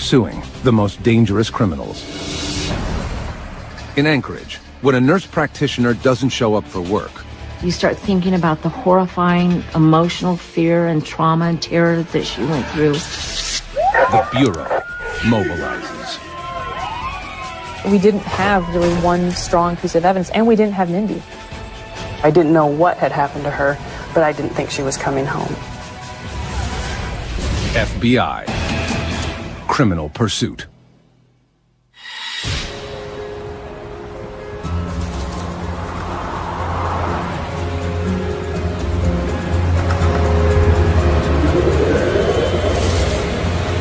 pursuing the most dangerous criminals. In Anchorage, when a nurse practitioner doesn't show up for work, you start thinking about the horrifying emotional fear and trauma and terror that she went through. The Bureau mobilizes. We didn't have really one strong piece of evidence, and we didn't have Mindy. I didn't know what had happened to her, but I didn't think she was coming home. FBI. Criminal pursuit.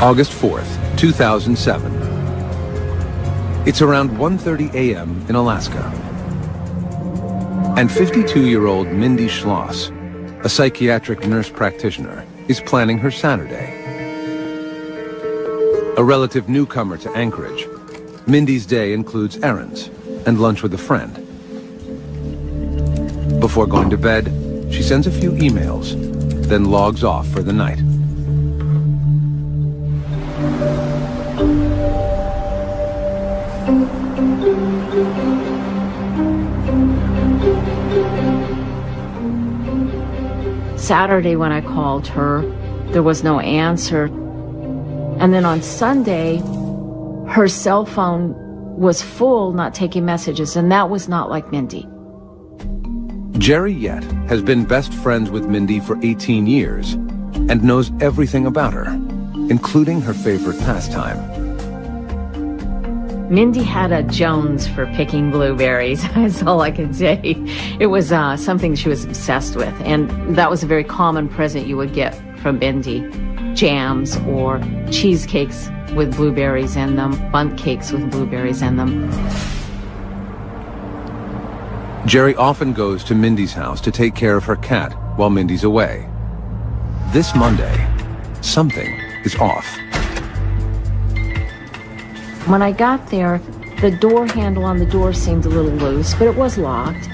August 4th, 2007. It's around 1:30 a.m. in Alaska. And 52-year-old Mindy Schlo, a psychiatric nurse practitioner, is planning her Saturday. A relative newcomer to Anchorage, Mindy's day includes errands and lunch with a friend. Before going to bed, she sends a few emails, then logs off for the night. Saturday when I called her, there was no answer. And then on Sunday, her cell phone was full, not taking messages, and that was not like Mindy. Jerry Yett has been best friends with Mindy for 18 years and knows everything about her, including her favorite pastime. Mindy had a Jones for picking blueberries. That's all I can say. It was something she was obsessed with, and that was a very common present you would get from Mindy. Jams or cheesecakes with blueberries in them, bundt cakes with blueberries in them. Jerry often goes to Mindy's house to take care of her cat while Mindy's away. This Monday, something is off. When I got there, the door handle on the door seemed a little loose, but it was locked.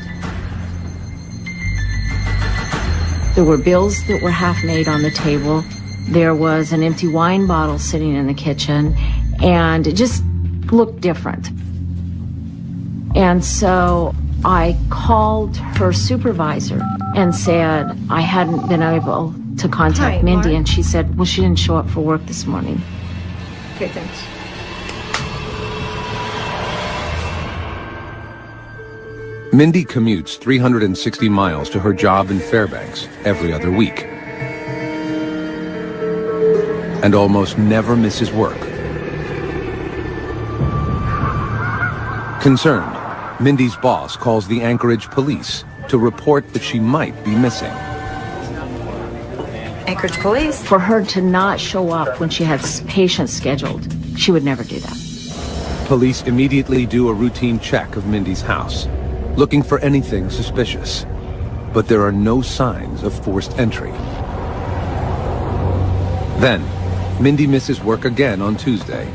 There were bills that were half made on the table. There was an empty wine bottle sitting in the kitchen, and it just looked different. And so I called her supervisor and said I hadn't been able to contact Mindy, and she said, well, she didn't show up for work this morning. Okay, thanks. Mindy commutes 360 miles to her job in Fairbanks every other week, and almost never misses work. Concerned, Mindy's boss calls the Anchorage police to report that she might be missing. Anchorage police? For her to not show up when she had patients scheduled, she would never do that. Police immediately do a routine check of Mindy's house, looking for anything suspicious, but there are no signs of forced entry. Then, Mindy misses work again on Tuesday.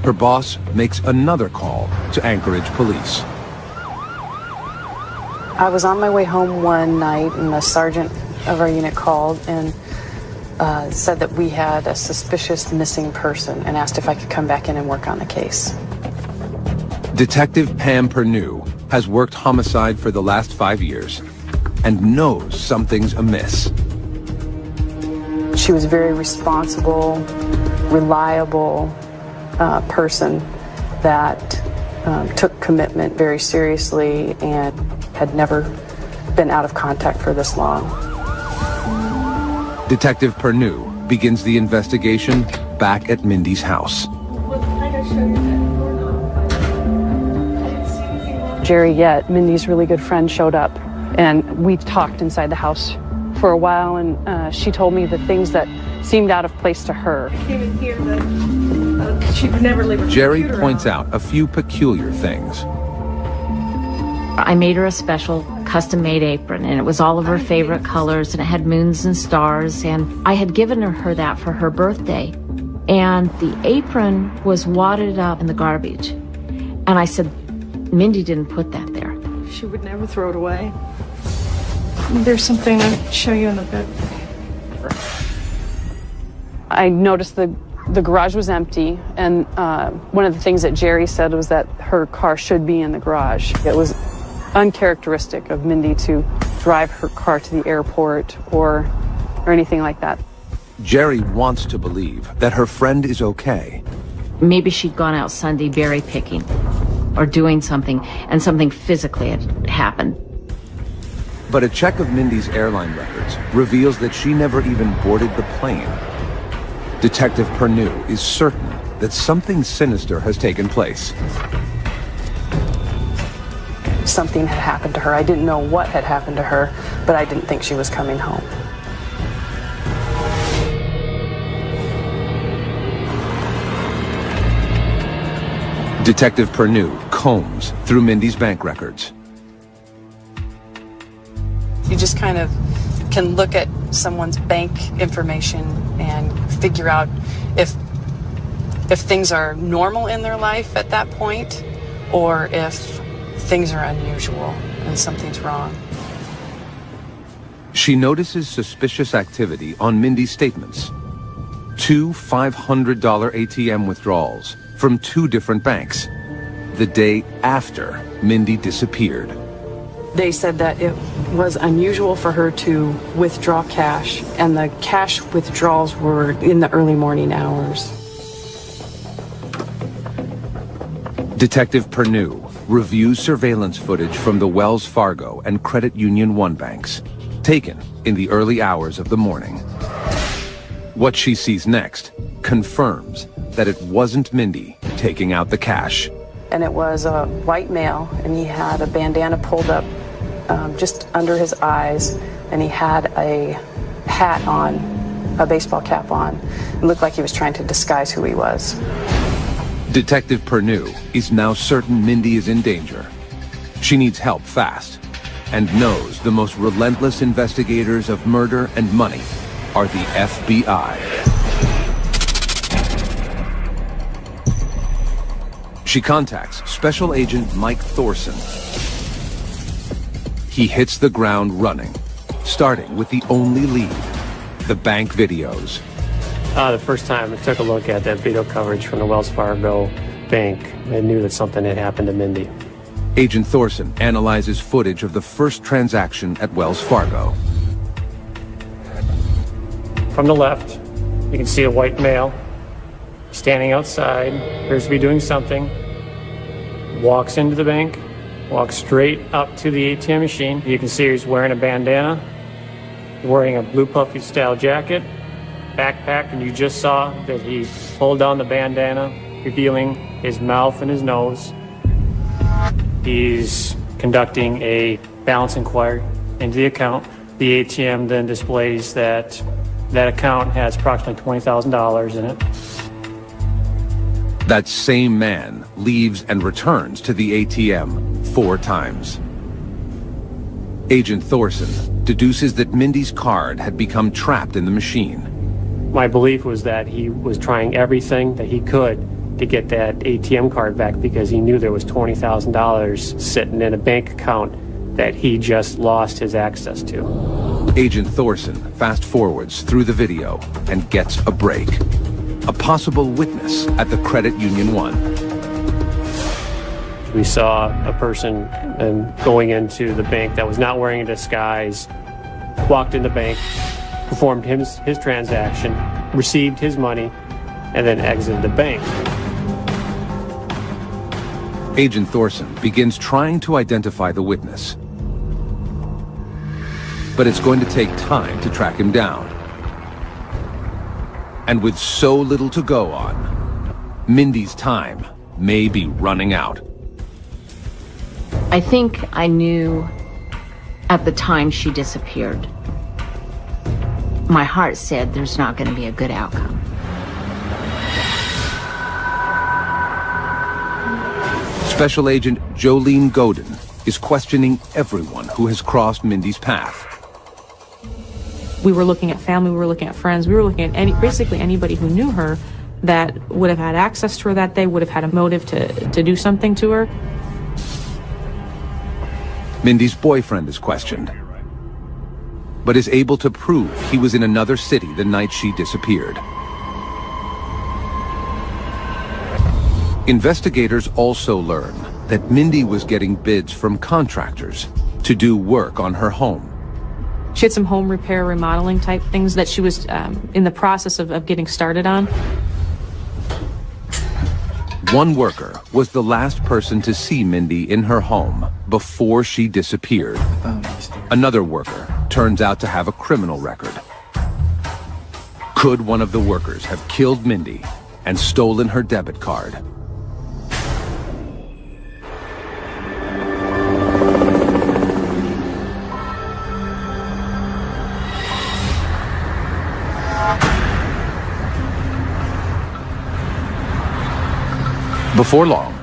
Her boss makes another call to Anchorage police. I was on my way home one night, and the sergeant of our unit called and said that we had a suspicious missing person and asked if I could come back in and work on the case. Detective Pam Pernew has worked homicide for the last 5 years and knows something's amiss. She was a very responsible, reliable person that took commitment very seriously and had never been out of contact for this long. Detective Pernew begins the investigation back at Mindy's house. Jerry Yett, Mindy's really good friend, showed up, and we talked inside the house for a while, and she told me the things that seemed out of place to her. I came in here that she would never leave her Jerry computer points out. out a few peculiar things. I made her a special custom-made apron, and it was all of her favorite colors, and it had moons and stars, and I had given her that for her birthday. And the apron was wadded up in the garbage. And I said, Mindy didn't put that there. She would never throw it away. There's something I'll show you in a bit. I noticed the The garage was empty, and one of the things that Jerry said was that her car should be in the garage. It was uncharacteristic of Mindy to drive her car to the airport or anything like that. Jerry wants to believe that her friend is okay. Maybe she'd gone out Sunday berry picking or doing something, and something physically had happened. But a check of Mindy's airline records reveals that she never even boarded the plane. Detective Pernew is certain that something sinister has taken place. Something had happened to her. I didn't know what had happened to her, but I didn't think she was coming home. Detective Pernew combs through Mindy's bank records. You just kind of can look at someone's bank information and figure out if things are normal in their life at that point, or if things are unusual and something's wrong. She notices suspicious activity on Mindy's statements. 2 $500 ATM withdrawals from 2 different banks, the day after Mindy disappeared. They said that it was unusual for her to withdraw cash, and the cash withdrawals were in the early morning hours. Detective Pernew reviews surveillance footage from the Wells Fargo and Credit Union 1 banks, taken in the early hours of the morning. What she sees next confirms that it wasn't Mindy taking out the cash. And it was a white male, and he had a bandana pulled up just under his eyes, and he had a hat on, a baseball cap on. It looked like he was trying to disguise who he was. Detective Pernew is now certain Mindy is in danger. She needs help fast, and knows the most relentless investigators of murder and money are the FBI. She contacts Special Agent Mike Thorson. He hits the ground running, starting with the only lead, the bank videos. The first time I took a look at that video coverage from the Wells Fargo bank, I knew that something had happened to Mindy. Agent Thorson analyzes footage of the first transaction at Wells Fargo. From the left, you can see a white male standing outside, appears to be doing something, walks into the bank, walks straight up to the ATM machine. You can see he's wearing a bandana, wearing a blue puffy style jacket, backpack, and you just saw that he pulled down the bandana, revealing his mouth and his nose. He's conducting a balance inquiry into the account. The ATM then displays that account has approximately $20,000 in it. That same man leaves and returns to the ATM 4 times. Agent Thorson deduces that Mindy's card had become trapped in the machine. My belief was that he was trying everything that he could to get that ATM card back because he knew there was $20,000 sitting in a bank account that he just lost his access to. Agent Thorson fast forwards through the video and gets a break. A possible witness at the Credit Union 1. We saw a person going into the bank that was not wearing a disguise, walked in the bank, performed his transaction, received his money, and then exited the bank. Agent Thorson begins trying to identify the witness. But it's going to take time to track him down. And with so little to go on, Mindy's time may be running out. I think I knew at the time she disappeared. My heart said there's not going to be a good outcome. Special Agent Jolene Godin is questioning everyone who has crossed Mindy's path. We were looking at family, we were looking at friends, we were looking at basically anybody who knew her that would have had access to her that day, would have had a motive to do something to her. Mindy's boyfriend is questioned, but is able to prove he was in another city the night she disappeared. Investigators also learn that Mindy was getting bids from contractors to do work on her home. She had some home repair, remodeling type things that she was in the process of getting started on. One worker was the last person to see Mindy in her home before she disappeared. Another worker turns out to have a criminal record. Could one of the workers have killed Mindy and stolen her debit card? Before long,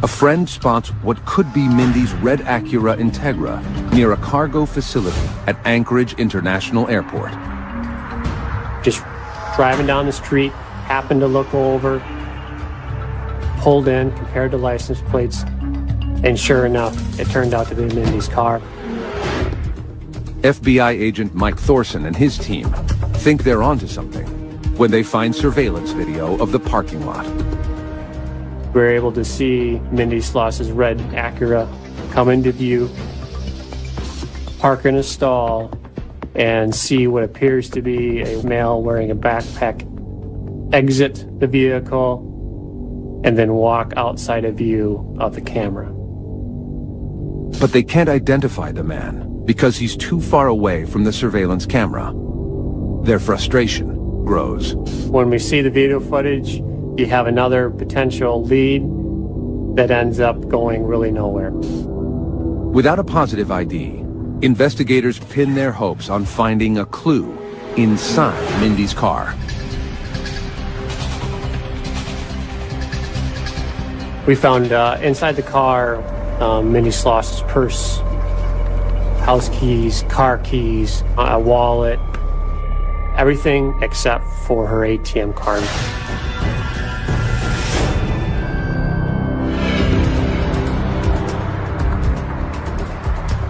a friend spots what could be Mindy's red Acura Integra near a cargo facility at Anchorage International Airport. Just driving down the street, happened to look over, pulled in, compared the license plates, and sure enough, it turned out to be Mindy's car. FBI agent Mike Thorson and his team think they're onto something when they find surveillance video of the parking lot. We were able to see Mindy Schlo's red Acura come into view, park in a stall, and see what appears to be a male wearing a backpack exit the vehicle and then walk outside of view of the camera. But they can't identify the man because he's too far away from the surveillance camera. Their frustration grows. When we see the video footage, you have another potential lead that ends up going really nowhere. Without a positive ID, investigators pin their hopes on finding a clue inside Mindy's car. We found inside the car Mindy Schlo's purse, house keys, car keys, a wallet, everything except for her ATM card.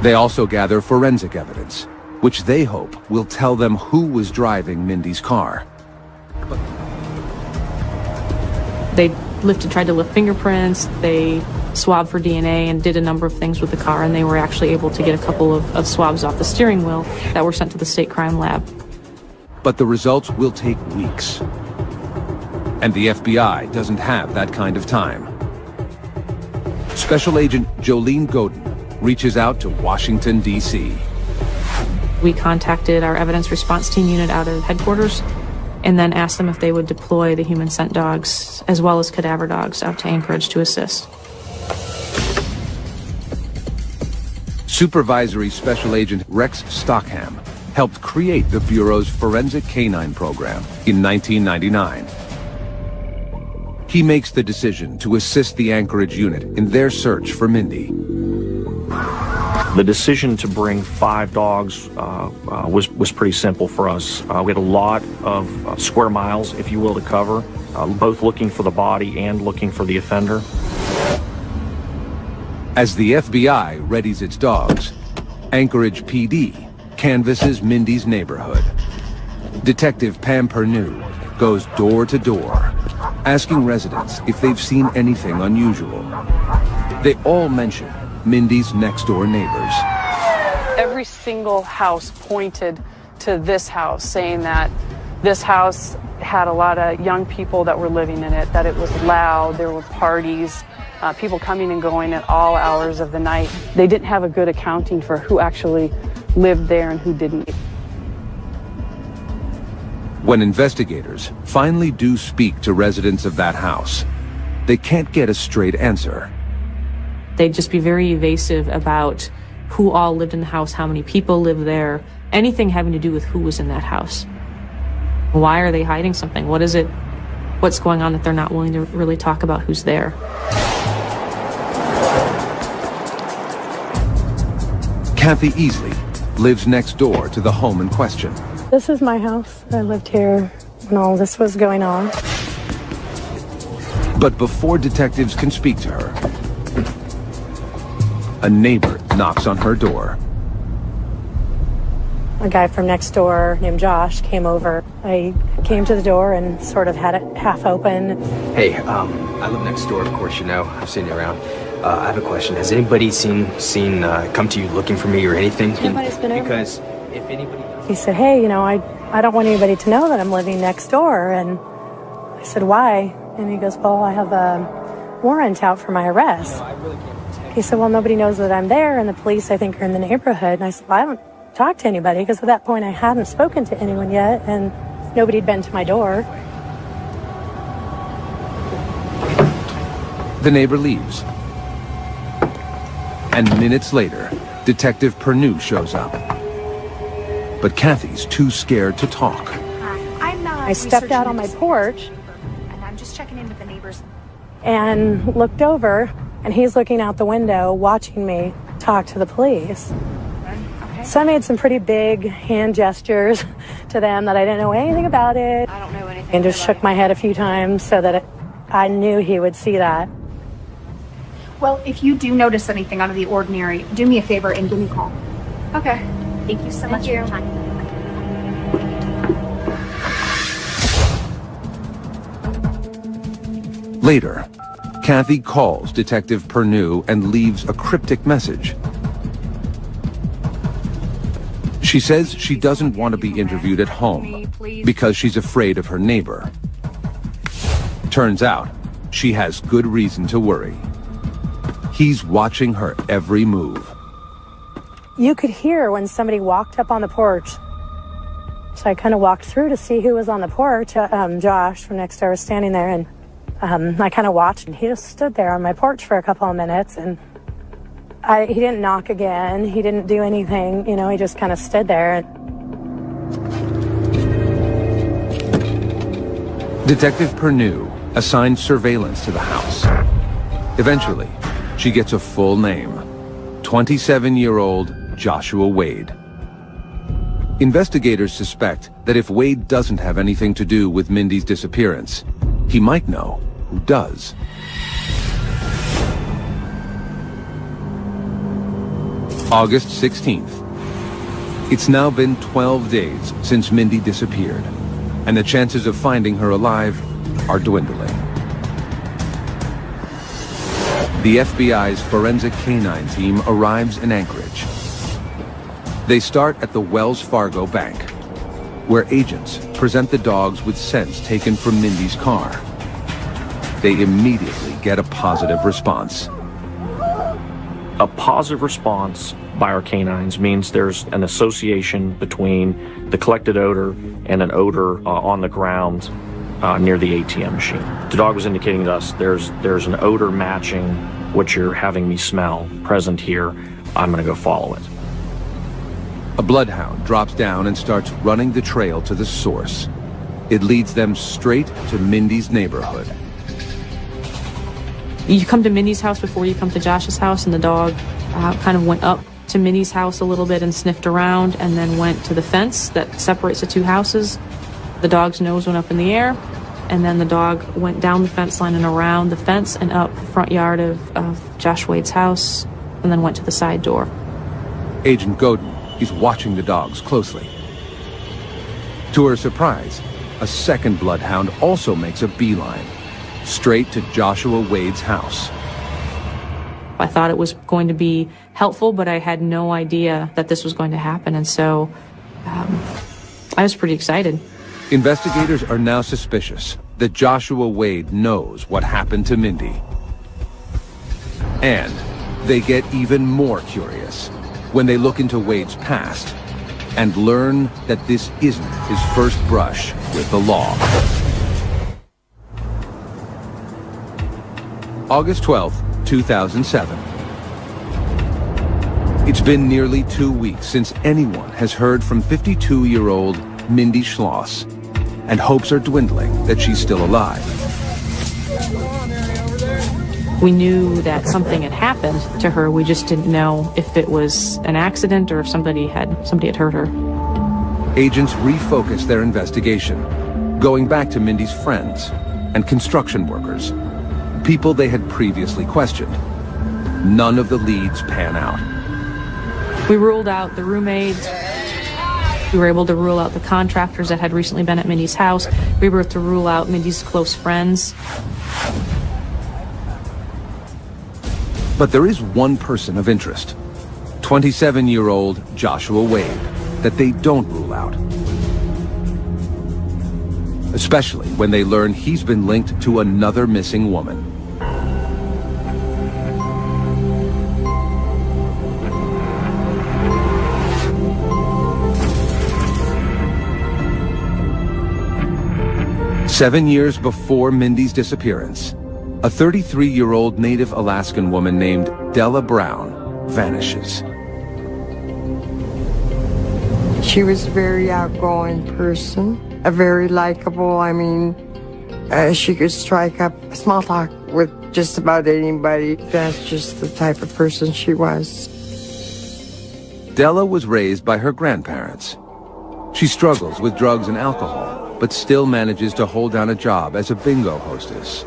They also gather forensic evidence, which they hope will tell them who was driving Mindy's car. They tried to lift fingerprints, they swabbed for DNA and did a number of things with the car, and they were actually able to get a couple of swabs off the steering wheel that were sent to the state crime lab. But the results will take weeks. And the FBI doesn't have that kind of time. Special Agent Jolene Godin reaches out to Washington, D.C. We contacted our evidence response team unit out of headquarters and then asked them if they would deploy the human scent dogs as well as cadaver dogs out to Anchorage to assist. Supervisory Special Agent Rex Stockham helped create the Bureau's Forensic Canine Program in 1999. He makes the decision to assist the Anchorage unit in their search for Mindy. The decision to bring 5 dogs was pretty simple for us. We had a lot of square miles, if you will, to cover, both looking for the body and looking for the offender. As the FBI readies its dogs, Anchorage PD canvasses Mindy's neighborhood. Detective Pam Pernew goes door to door, asking residents if they've seen anything unusual. They all mention Mindy's next-door neighbors. Every single house pointed to this house, saying that this house had a lot of young people that were living in it, that it was loud, there were parties, people coming and going at all hours of the night. They didn't have a good accounting for who actually lived there and who didn't. When investigators finally do speak to residents of that house, they can't get a straight answer. They'd just be very evasive about who all lived in the house, how many people lived there, anything having to do with who was in that house. Why are they hiding something? What is it? What's going on that they're not willing to really talk about who's there? Kathy Easley lives next door to the home in question. This is my house. I lived here when all this was going on. But before detectives can speak to her, a neighbor knocks on her door. A guy from next door named Josh came over. I came to the door and sort of had it half open. Hey, I live next door, of course, you know. I've seen you around. I have a question. Has anybody seen come to you looking for me or anything? Nobody's been over. Because if anybody does... He said, hey, you know, I don't want anybody to know that I'm living next door. And I said, why? And he goes, well, I have a warrant out for my arrest. He said, well, nobody knows that I'm there, and the police, I think, are in the neighborhood. And I said, well, I haven't talked to anybody, because at that point I hadn't spoken to anyone yet, and nobody had been to my door. The neighbor leaves. And minutes later, Detective Pernew shows up. But Kathy's too scared to talk. I stepped out on my porch, and I'm just checking in with the neighbors. And looked over, and he's looking out the window, watching me talk to the police. Okay. So I made some pretty big hand gestures to them that I didn't know anything about it. I don't know anything. And just shook my head a few times so that I knew he would see that. Well, if you do notice anything out of the ordinary, do me a favor and give me a call. Okay. Thank you so much for your time. Later, Kathy calls Detective Pernew and leaves a cryptic message. She says she doesn't want to be interviewed at home because she's afraid of her neighbor. Turns out, she has good reason to worry. He's watching her every move. You could hear when somebody walked up on the porch. So I kind of walked through to see who was on the porch. Josh from next door was standing there, and I kind of watched, and he just stood there on my porch for a couple of minutes, and he didn't knock again. He didn't do anything, you know, he just kind of stood there. Detective Pernew assigned surveillance to the house. Eventually, she gets a full name: 27-year-old Joshua Wade. Investigators suspect that if Wade doesn't have anything to do with Mindy's disappearance, he might know who does. August 16th. It's now been 12 days since Mindy disappeared, and the chances of finding her alive are dwindling. The FBI's forensic canine team arrives in Anchorage. They start at the Wells Fargo Bank, where agents present the dogs with scents taken from Mindy's car. They immediately get a positive response. A positive response by our canines means there's an association between the collected odor and an odor on the ground near the ATM machine. The dog was indicating to us there's an odor matching what you're having me smell present here. I'm going to go follow it. A bloodhound drops down and starts running the trail to the source. It leads them straight to Mindy's neighborhood. You come to Mindy's house before you come to Josh's house, and the dog kind of went up to Mindy's house a little bit and sniffed around, and then went to the fence that separates the two houses. The dog's nose went up in the air, and then the dog went down the fence line and around the fence and up the front yard of Josh Wade's house, and then went to the side door. Agent Godin is watching the dogs closely. To her surprise, a second bloodhound also makes a beeline, straight to Joshua Wade's house. I thought it was going to be helpful, but I had no idea that this was going to happen, and so I was pretty excited. Investigators are now suspicious that Joshua Wade knows what happened to Mindy. And they get even more curious when they look into Wade's past and learn that this isn't his first brush with the law. August 12th, 2007. It's been nearly 2 weeks since anyone has heard from 52-year-old Mindy Schlo, and hopes are dwindling that she's still alive. We knew that something had happened to her. We just didn't know if it was an accident or if somebody had hurt her. Agents refocus their investigation, going back to Mindy's friends and construction workers, people they had previously questioned. None of the leads pan out. We ruled out the roommates. We were able to rule out the contractors that had recently been at Mindy's house. We were able to rule out Mindy's close friends. But there is one person of interest, 27-year-old Joshua Wade, that they don't rule out. Especially when they learn he's been linked to another missing woman. Seven years before Mindy's disappearance, a 33-year-old native Alaskan woman named Della Brown vanishes. She was a very outgoing person, a very likable. I mean, she could strike up small talk with just about anybody. That's just the type of person she was. Della was raised by her grandparents. She struggles with drugs and alcohol, but still manages to hold down a job as a bingo hostess.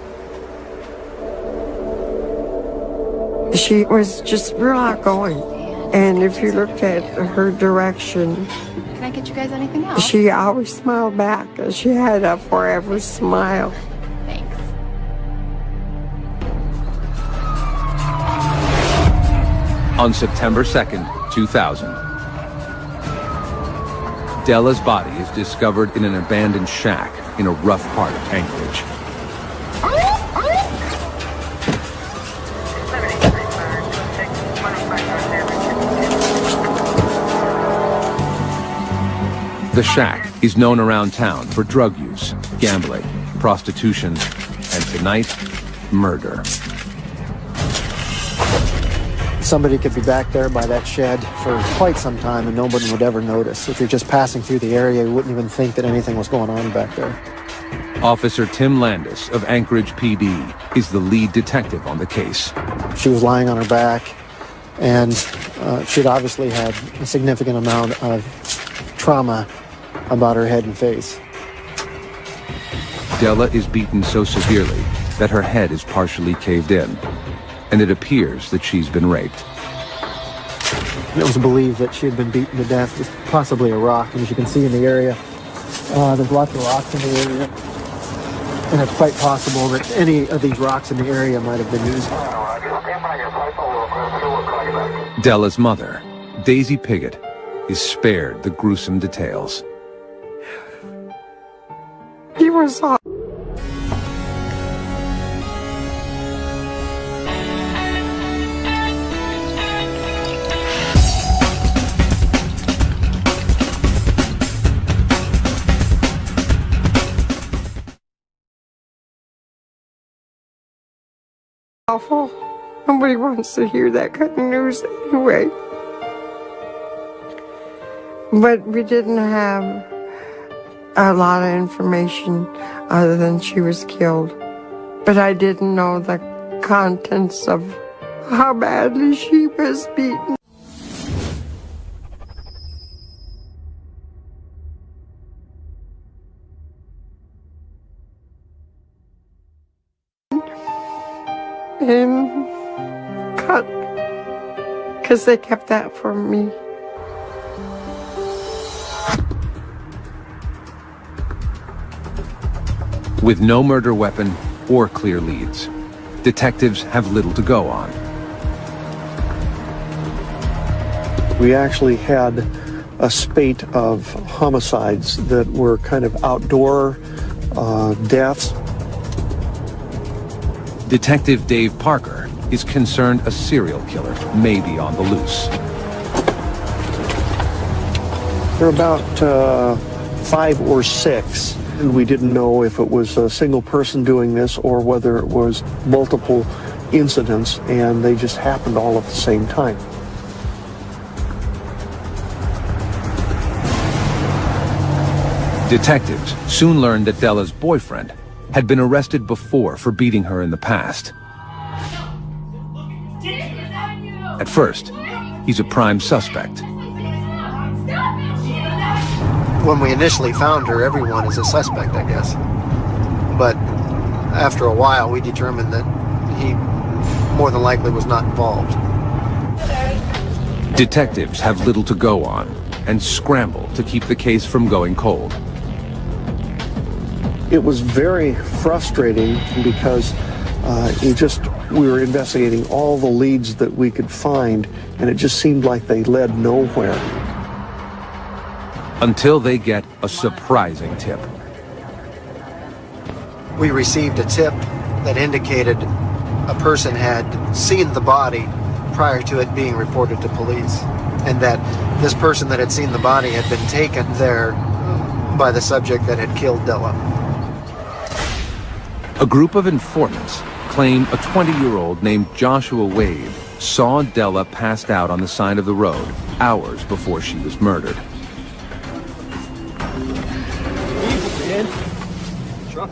She was just real outgoing. And if you looked at her direction, Can I get you guys anything else? she always smiled back. She had a forever smile. Thanks. On September 2nd, 2000, Della's body is discovered in an abandoned shack in a rough part of Anchorage. The shack is known around town for drug use, gambling, prostitution, and tonight, murder. Somebody could be back there by that shed for quite some time and nobody would ever notice. If you're just passing through the area, you wouldn't even think that anything was going on back there. Officer Tim Landis of Anchorage PD is the lead detective on the case. She was lying on her back, and she'd obviously had a significant amount of trauma about her head and face. Della is beaten so severely that her head is partially caved in, and it appears that she's been raped. It was believed that she had been beaten to death with possibly a rock, and as you can see in the area, there's lots of rocks in the area, and it's quite possible that any of these rocks in the area might have been used. Della's mother, Daisy Piggott, is spared the gruesome details. He was awful. Nobody wants to hear that kind of news anyway. But we didn't have a lot of information other than she was killed. But I didn't know the contents of how badly she was beaten. And cut, because they kept that from me. With no murder weapon or clear leads, detectives have little to go on. We actually had a spate of homicides that were kind of outdoor deaths. Detective Dave Parker is concerned a serial killer may be on the loose. There were about 5 or 6, and we didn't know if it was a single person doing this or whether it was multiple incidents, and they just happened all at the same time. Detectives soon learned that Della's boyfriend had been arrested before for beating her in the past. At first, he's a prime suspect. When we initially found her, everyone is a suspect, I guess. But after a while, we determined that he more than likely was not involved. Detectives have little to go on and scramble to keep the case from going cold. It was very frustrating because we were investigating all the leads that we could find, and it just seemed like they led nowhere. Until they get a surprising tip. We received a tip that indicated a person had seen the body prior to it being reported to police, and that this person that had seen the body had been taken there by the subject that had killed Della. A group of informants claim a 20-year-old named Joshua Wade saw Della passed out on the side of the road hours before she was murdered.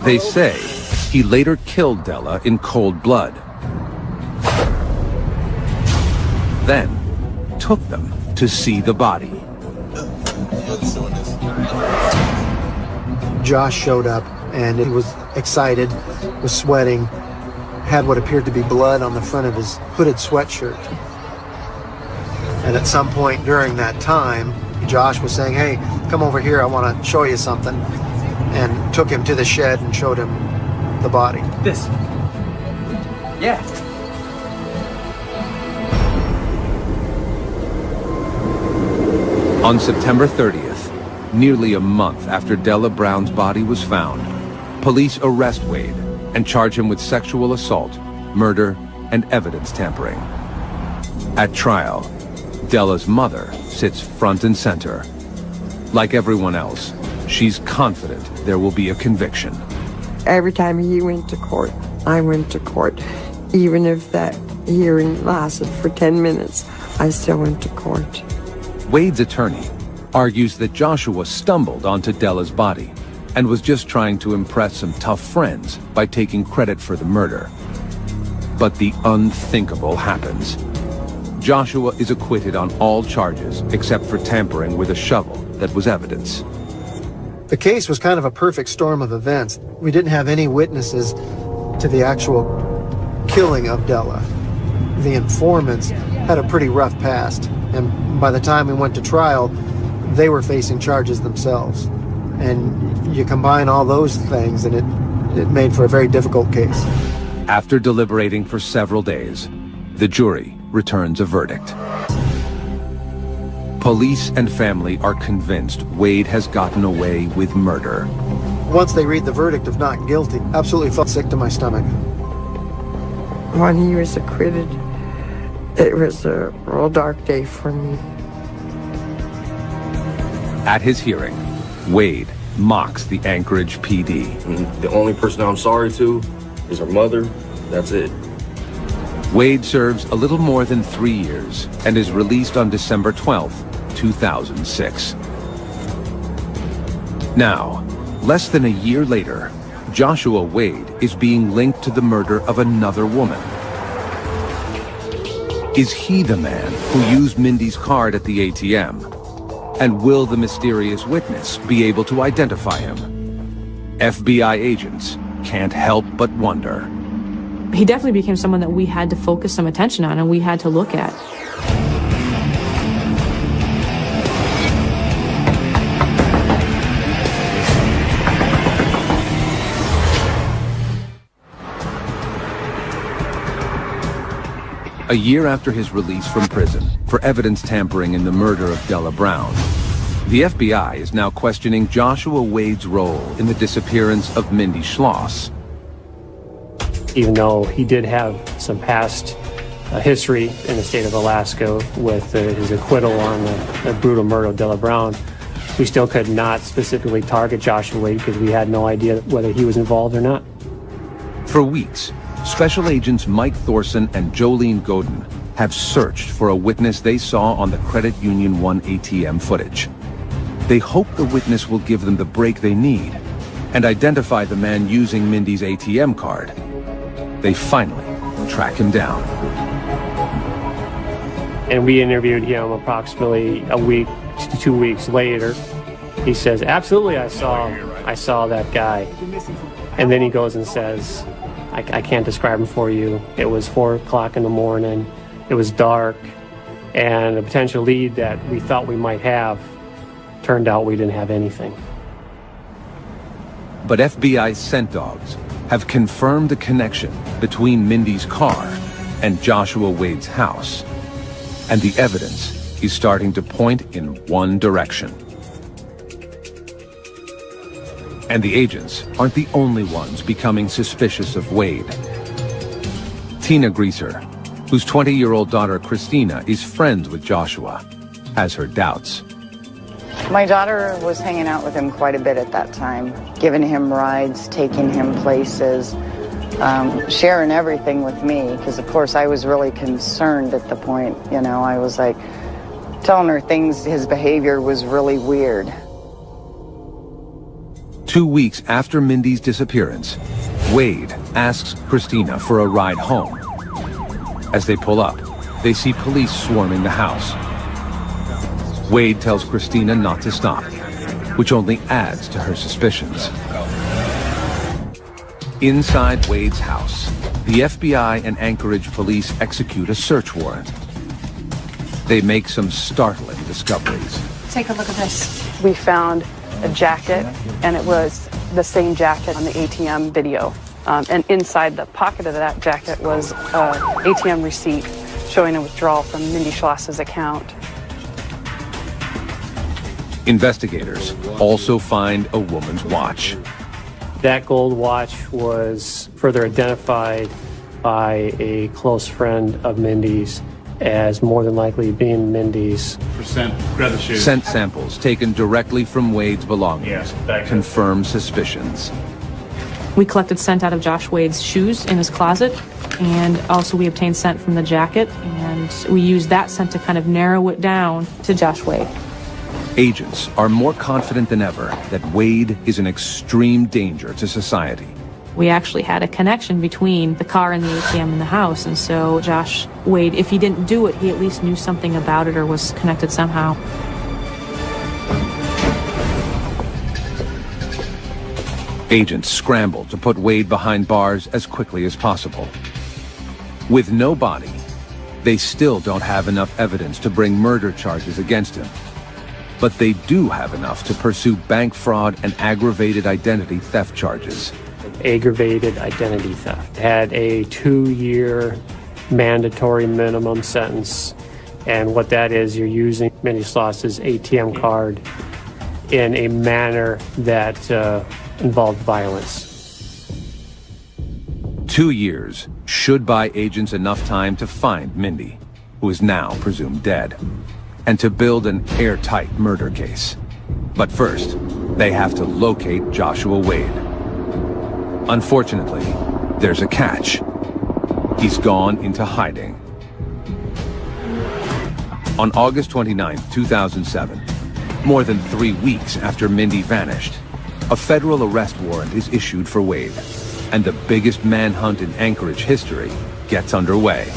They say he later killed Della in cold blood, then took them to see the body. Josh showed up and he was excited, was sweating, had what appeared to be blood on the front of his hooded sweatshirt. And at some point during that time, Josh was saying, "Hey, come over here, I want to show you something," and took him to the shed and showed him the body. This. Yeah. On September 30th, nearly a month after Della Brown's body was found, police arrest Wade and charge him with sexual assault, murder, and evidence tampering. At trial, Della's mother sits front and center. Like everyone else, she's confident there will be a conviction. Every time he went to court, I went to court. Even if that hearing lasted for 10 minutes, I still went to court. Wade's attorney argues that Joshua stumbled onto Della's body and was just trying to impress some tough friends by taking credit for the murder. But the unthinkable happens. Joshua is acquitted on all charges except for tampering with a shovel that was evidence. The case was kind of a perfect storm of events. We didn't have any witnesses to the actual killing of Della. The informants had a pretty rough past, and by the time we went to trial, they were facing charges themselves. And you combine all those things, and it made for a very difficult case. After deliberating for several days, the jury returns a verdict. Police and family are convinced Wade has gotten away with murder. Once they read the verdict of not guilty, absolutely felt sick to my stomach. When he was acquitted, it was a real dark day for me. At his hearing, Wade mocks the Anchorage PD. The only person I'm sorry to is her mother. That's it. Wade serves a little more than 3 years and is released on December 12th, 2006. Now, less than a year later, Joshua Wade is being linked to the murder of another woman. Is he the man who used Mindy's card at the ATM? And will the mysterious witness be able to identify him? FBI agents can't help but wonder. He definitely became someone that we had to focus some attention on and we had to look at. A year after his release from prison for evidence tampering in the murder of Della Brown, the FBI is now questioning Joshua Wade's role in the disappearance of Mindy Schlo. Even though he did have some past history in the state of Alaska with his acquittal on the brutal murder of Della Brown, we still could not specifically target Joshua Wade because we had no idea whether he was involved or not. For weeks, Special Agents Mike Thorson and Jolene Godin have searched for a witness they saw on the Credit Union 1 ATM footage. They hope the witness will give them the break they need and identify the man using Mindy's ATM card. They finally track him down. And we interviewed him approximately a week to 2 weeks later. He says, absolutely, I saw that guy. And then he goes and says, I can't describe him for you. It was 4 o'clock in the morning. It was dark. And a potential lead that we thought we might have Turned out we didn't have anything. But FBI scent dogs have confirmed the connection between Mindy's car and Joshua Wade's house. And the evidence is starting to point in one direction. And the agents aren't the only ones becoming suspicious of Wade. Tina Greaser, whose 20-year-old daughter Christina is friends with Joshua, has her doubts. My daughter was hanging out with him quite a bit at that time, giving him rides, taking him places, sharing everything with me, because of course I was really concerned at the point, you know, I was like telling her things, his behavior was really weird. 2 weeks after Mindy's disappearance, Wade asks Christina for a ride home. As they pull up, they see police swarming the house. Wade tells Christina not to stop, which only adds to her suspicions. Inside Wade's house, the FBI and Anchorage police execute a search warrant. They make some startling discoveries. Take a look at this. We found a jacket, and it was the same jacket on the ATM video. And inside the pocket of that jacket was an ATM receipt showing a withdrawal from Mindy Schlo's account. Investigators also find a woman's watch. That gold watch was further identified by a close friend of Mindy's as more than likely being Mindy's. Grab the shoes. Scent samples taken directly from Wade's belongings confirm suspicions. We collected scent out of Josh Wade's shoes in his closet, and also we obtained scent from the jacket, and we used that scent to kind of narrow it down to Josh Wade. Agents are more confident than ever that Wade is an extreme danger to society. We actually had a connection between the car and the ATM in the house, and so Josh Wade, if he didn't do it, he at least knew something about it or was connected somehow. Agents scramble to put Wade behind bars as quickly as possible. With no body, they still don't have enough evidence to bring murder charges against him. But they do have enough to pursue bank fraud and aggravated identity theft charges. Aggravated identity theft had a 2-year mandatory minimum sentence, and what that is, you're using Mindy Schlo's ATM card in a manner that involved violence. 2 years should buy agents enough time to find Mindy, who is now presumed dead, and to build an airtight murder case. But first, they have to locate Joshua Wade. Unfortunately, there's a catch. He's gone into hiding. On August 29, 2007, more than 3 weeks after Mindy vanished, a federal arrest warrant is issued for Wade, and the biggest manhunt in Anchorage history gets underway.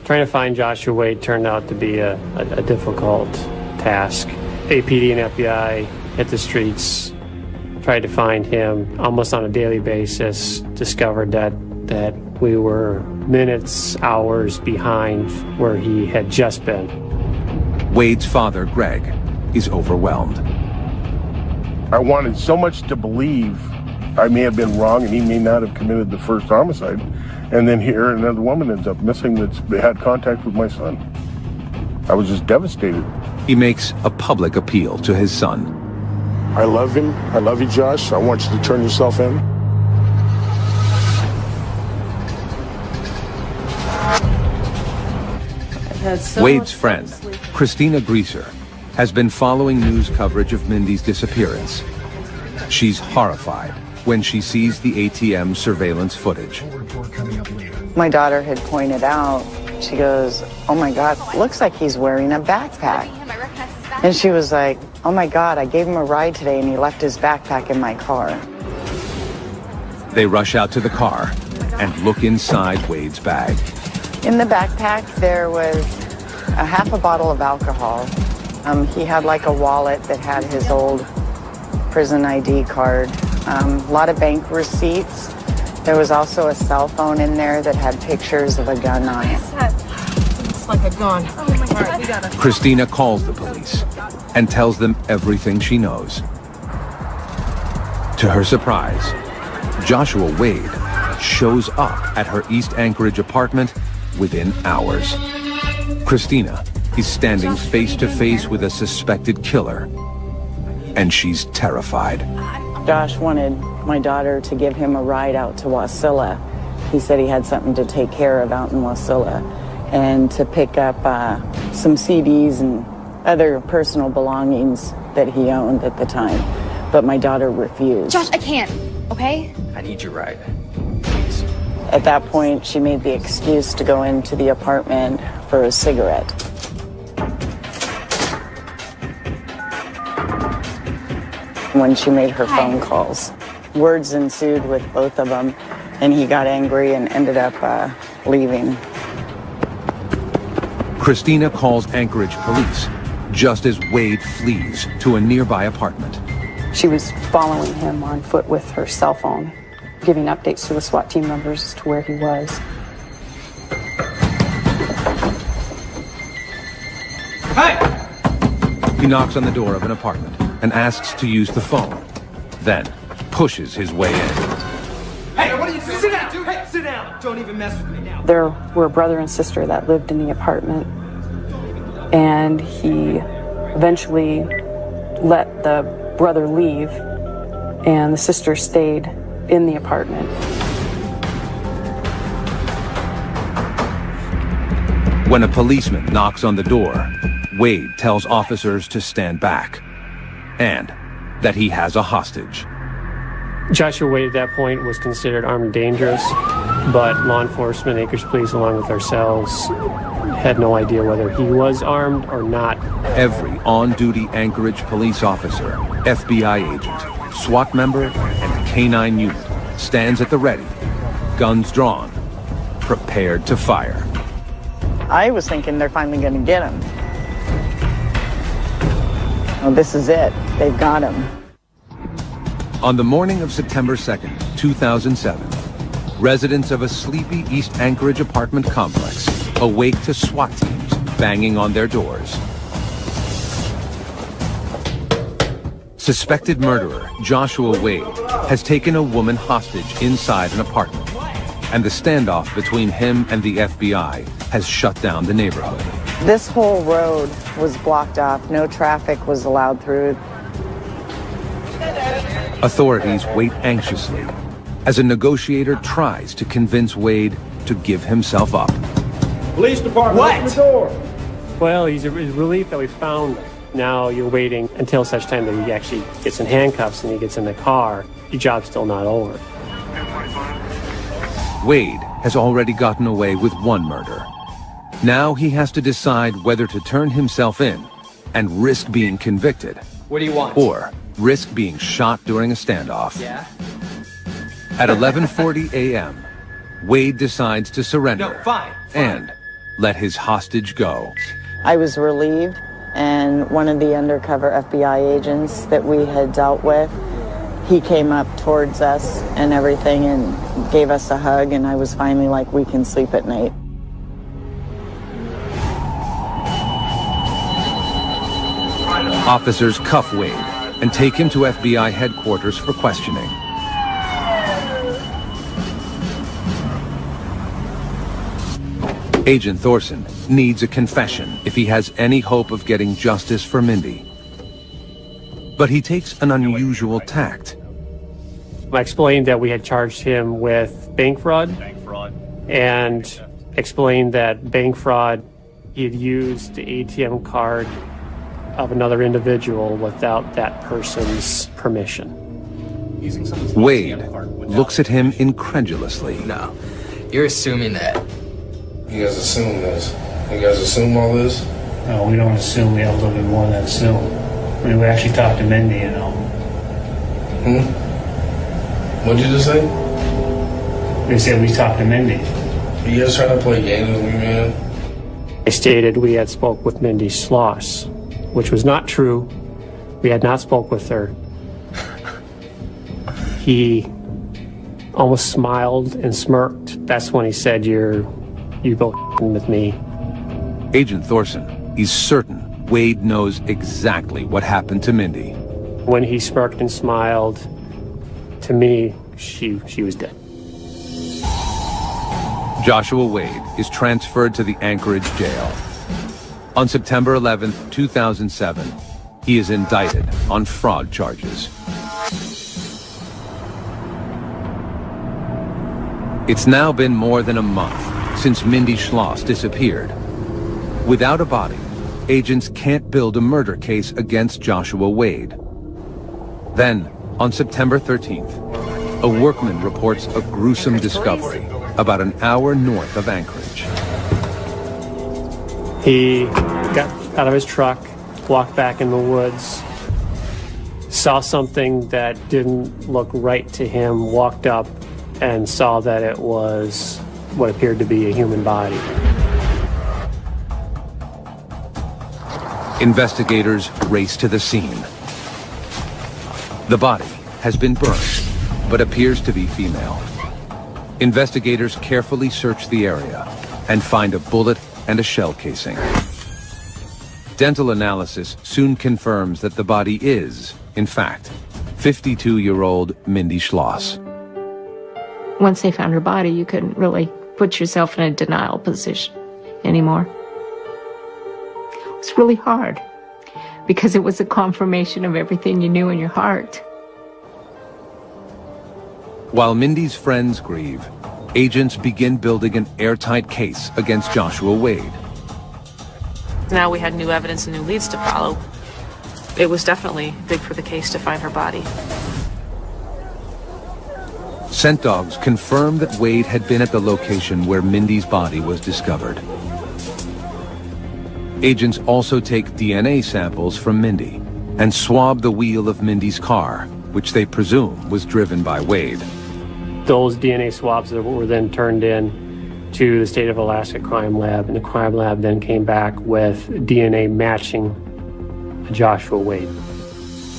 Trying to find Joshua Wade turned out to be a difficult task. APD and FBI hit the streets, tried to find him almost on a daily basis, discovered that we were minutes, hours behind where he had just been. Wade's father, Greg, is overwhelmed. I wanted so much to believe I may have been wrong and he may not have committed the first homicide. And then here another woman ends up missing that's had contact with my son. I was just devastated. He makes a public appeal to his son. I love him. I love you, Josh. I want you to turn yourself in. Wade's friend, Christina Greaser, has been following news coverage of Mindy's disappearance. She's horrified when she sees the ATM surveillance footage. My daughter had pointed out, she goes, "Oh my God, looks like he's wearing a backpack." And she was like, "Oh my God, I gave him a ride today and he left his backpack in my car." They rush out to the car and look inside Wade's bag. In the backpack, there was a half a bottle of alcohol. He had like a wallet that had his old prison ID card. A lot of bank receipts. There was also a cell phone in there that had pictures of a gun on it. It's like a gun. Oh my God. Christina calls the police and tells them everything she knows. To her surprise, Joshua Wade shows up at her East Anchorage apartment within hours. Christina is standing face to face with a suspected killer, and she's terrified. Josh wanted my daughter to give him a ride out to Wasilla. He said he had something to take care of out in Wasilla, and to pick up some CDs and other personal belongings that he owned at the time. But my daughter refused. Josh, I can't, okay? I need your ride. At that point, she made the excuse to go into the apartment for a cigarette. When she made her phone calls, words ensued with both of them, and he got angry and ended up leaving. Christina calls Anchorage police just as Wade flees to a nearby apartment. She was following him on foot with her cell phone, giving updates to the SWAT team members as to where he was. Hey! He knocks on the door of an apartment and asks to use the phone, then pushes his way in. Hey, what are you doing? Sit down! Hey, sit down! Don't even mess with me now. There were a brother and sister that lived in the apartment, and he eventually let the brother leave, and the sister stayed in the apartment. When a policeman knocks on the door, Wade tells officers to stand back and that he has a hostage. Joshua Wade at that point was considered armed and dangerous, but law enforcement, Anchorage Police, along with ourselves, had no idea whether he was armed or not. Every on-duty Anchorage police officer, FBI agent, SWAT member, and K-9 unit stands at the ready, guns drawn, prepared to fire. I was thinking they're finally going to get him. Oh, this is it. They've got him. On the morning of September 2nd, 2007, residents of a sleepy East Anchorage apartment complex awake to SWAT teams banging on their doors. Suspected murderer Joshua Wade has taken a woman hostage inside an apartment, and the standoff between him and the FBI has shut down the neighborhood. This whole road was blocked off. No traffic was allowed through. Authorities wait anxiously as a negotiator tries to convince Wade to give himself up. Police department, what? Open the door. Well, he's a relief that we found. Now you're waiting until such time that he actually gets in handcuffs and he gets in the car. Your job's still not over. Wade has already gotten away with one murder. Now he has to decide whether to turn himself in and risk being convicted. What do you want? Or risk being shot during a standoff. Yeah? At 11:40 a.m., Wade decides to surrender. No, fine. And let his hostage go. I was relieved, and one of the undercover FBI agents that we had dealt with, he came up towards us and everything and gave us a hug, and I was finally like, we can sleep at night. Officers cuff Wade and take him to FBI headquarters for questioning. Agent Thorson needs a confession if he has any hope of getting justice for Mindy. But he takes an unusual tact. I explained that we had charged him with bank fraud and explained that bank fraud, he had used the ATM card of another individual without that person's permission. Wade looks at him incredulously. No, you're assuming that. You guys assume this. You guys assume all this? No, we don't assume. We have a little bit more than assume. I mean, we actually talked to Mindy, you know. What'd you just say? They said we talked to Mindy. You guys trying to play games with me, man? I stated we had spoke with Mindy Schlo, which was not true. We had not spoke with her. He almost smiled and smirked. That's when he said, you both with me. Agent Thorson he's certain Wade knows exactly what happened to Mindy. When he smirked and smiled, to me, she was dead. Joshua Wade is transferred to the Anchorage jail. On September 11, 2007, he is indicted on fraud charges. It's now been more than a month since Mindy Schlo disappeared. Without a body, agents can't build a murder case against Joshua Wade. Then, on September 13th, a workman reports a gruesome discovery about an hour north of Anchorage. He got out of his truck, walked back in the woods, saw something that didn't look right to him, walked up and saw that it was what appeared to be a human body. Investigators race to the scene. The body has been burned, but appears to be female. Investigators carefully search the area and find a bullet and a shell casing. Dental analysis soon confirms that the body is, in fact, 52-year-old Mindy Schlo. Once they found her body, you couldn't really put yourself in a denial position anymore. It was really hard because it was a confirmation of everything you knew in your heart. While Mindy's friends grieve, agents begin building an airtight case against Joshua Wade. Now we had new evidence and new leads to follow. It was definitely big for the case to find her body. Scent dogs confirmed that Wade had been at the location where Mindy's body was discovered. Agents also take DNA samples from Mindy and swab the wheel of Mindy's car, which they presume was driven by Wade. Those DNA swabs were then turned in to the State of Alaska Crime Lab, and the crime lab then came back with DNA matching Joshua Wade.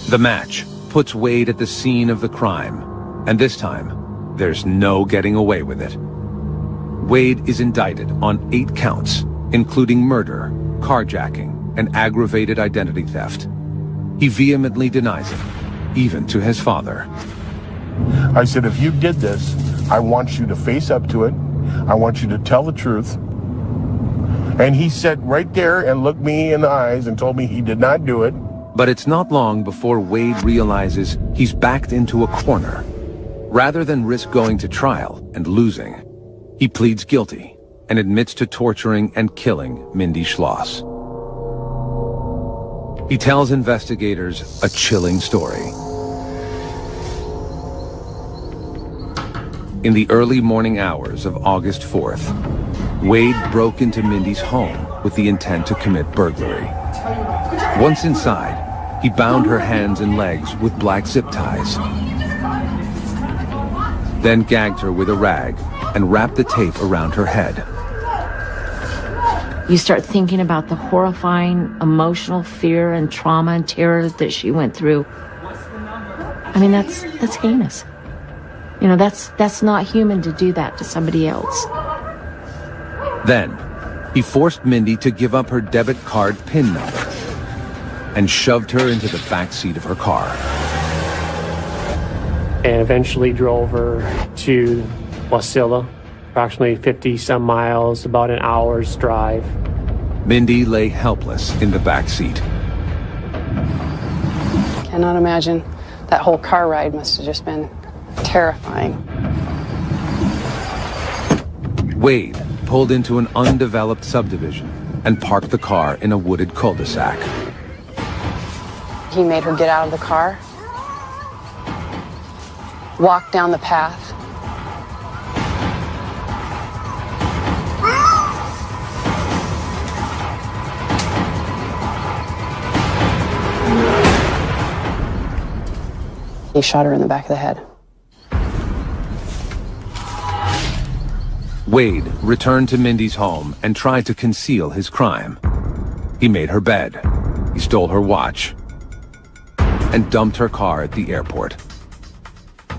The match puts Wade at the scene of the crime, and this time, there's no getting away with it. Wade is indicted on 8 counts, including murder, carjacking, and aggravated identity theft. He vehemently denies it, even to his father. I said, if you did this, I want you to face up to it. I want you to tell the truth. And he sat right there and looked me in the eyes and told me he did not do it. But it's not long before Wade realizes he's backed into a corner. Rather than risk going to trial and losing, he pleads guilty and admits to torturing and killing Mindy Schlo. He tells investigators a chilling story. In the early morning hours of August 4th, Wade broke into Mindy's home with the intent to commit burglary. Once inside, he bound her hands and legs with black zip ties, then gagged her with a rag and wrapped the tape around her head. You start thinking about the horrifying emotional fear and trauma and terror that she went through. I mean, that's heinous. You know, that's not human to do that to somebody else. Then, he forced Mindy to give up her debit card PIN number and shoved her into the back seat of her car. And eventually drove her to Wasilla, approximately 50-some miles, about an hour's drive. Mindy lay helpless in the back seat. Cannot imagine. That whole car ride must have just been terrifying. Wade pulled into an undeveloped subdivision and parked the car in a wooded cul-de-sac. He made her get out of the car, walk down the path. He shot her in the back of the head. Wade returned to Mindy's home and tried to conceal his crime. He made her bed, he stole her watch, and dumped her car at the airport.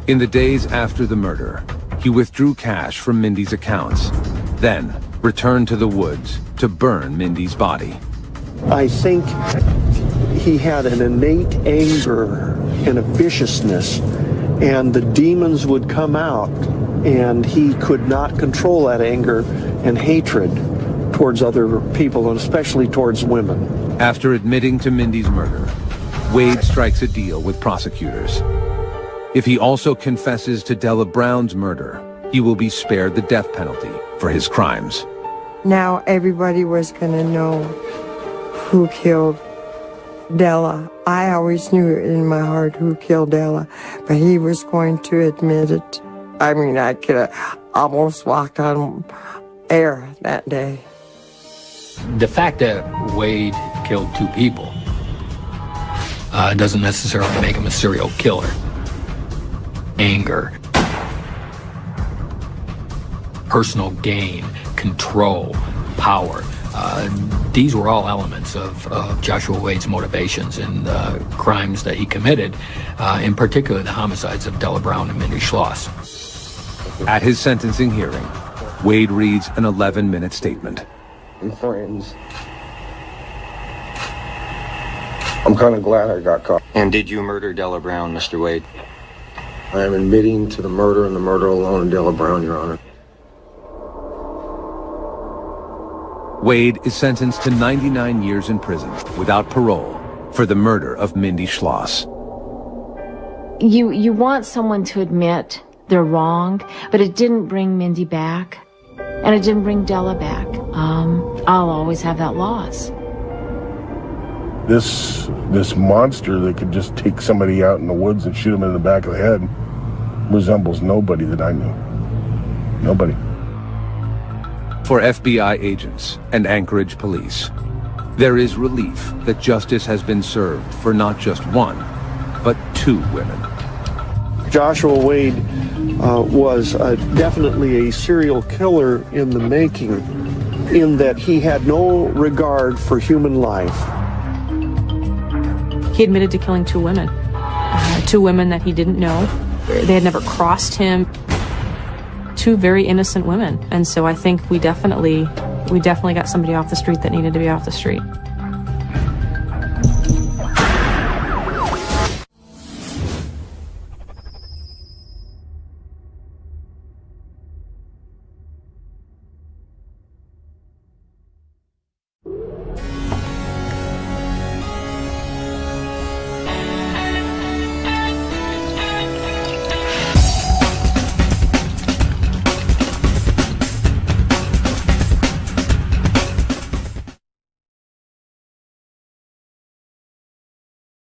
In the days after the murder, he withdrew cash from Mindy's accounts, then returned to the woods to burn Mindy's body. I think he had an innate anger and a viciousness, and the demons would come out, and he could not control that anger and hatred towards other people, and especially towards women. After admitting to Mindy's murder, Wade strikes a deal with prosecutors. If he also confesses to Della Brown's murder, he will be spared the death penalty for his crimes. Now everybody was going to know who killed Della. I always knew in my heart who killed Della, but he was going to admit it. I mean, I could have almost walked on air that day. The fact that Wade killed 2 people doesn't necessarily make him a serial killer. Anger, personal gain, control, power. These were all elements of Joshua Wade's motivations and crimes that he committed, in particular the homicides of Della Brown and Mindy Schlo. At his sentencing hearing, Wade reads an 11-minute statement. Friends. I'm kind of glad I got caught. And did you murder Della Brown, Mr. Wade? I am admitting to the murder and the murder alone of Della Brown, Your Honor. Wade is sentenced to 99 years in prison without parole for the murder of Mindy Schlo. You want someone to admit they're wrong, but it didn't bring Mindy back, and it didn't bring Della back. I'll always have that loss. This monster that could just take somebody out in the woods and shoot him in the back of the head resembles nobody that I knew. Nobody. For FBI agents and Anchorage police, there is relief that justice has been served for not just 1, but 2 women. Joshua Wade was definitely a serial killer in the making, in that he had no regard for human life. He admitted to killing 2 women. 2 women that he didn't know. They had never crossed him. 2 very innocent women. And so I think we definitely got somebody off the street that needed to be off the street.